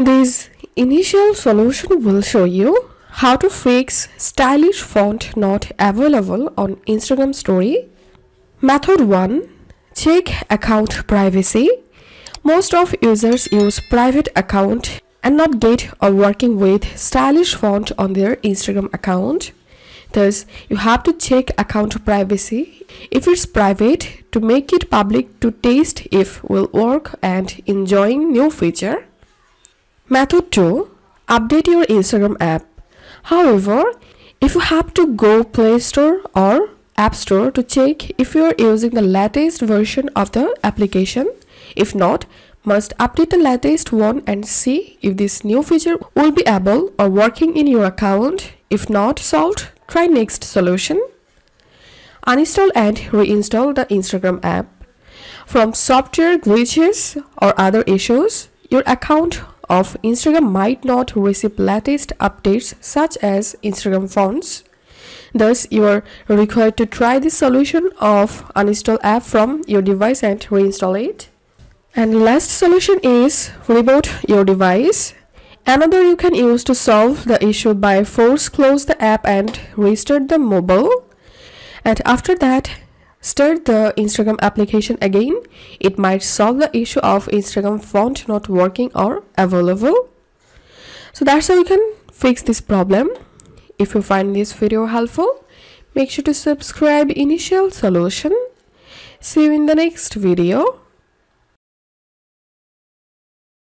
This initial solution will show you how to fix stylish font not available on Instagram story. Method 1. Check account privacy. Most of users use private account and not get or working with stylish font on their Instagram account. Thus, you have to check account privacy if it's private to make it public to test if will work and enjoying new feature. Method 2. Update your Instagram app. However, if you have to go Play Store or App Store to check if you are using the latest version of the application. If not, must update the latest one and see if this new feature will be able or working in your account. If not solved, try next solution. Uninstall and reinstall the Instagram app. From software glitches or other issues, your account of Instagram might not receive latest updates such as Instagram fonts. Thus, you are required to try this solution of uninstall app from your device and reinstall it. And last solution is reboot your device. Another you can use to solve the issue by force close the app and restart the mobile. And after that, start the Instagram application again. It might solve the issue of Instagram font not working or available. So that's how you can fix this problem. If you find this video helpful, make sure to subscribe Initial Solution. See you in the next video.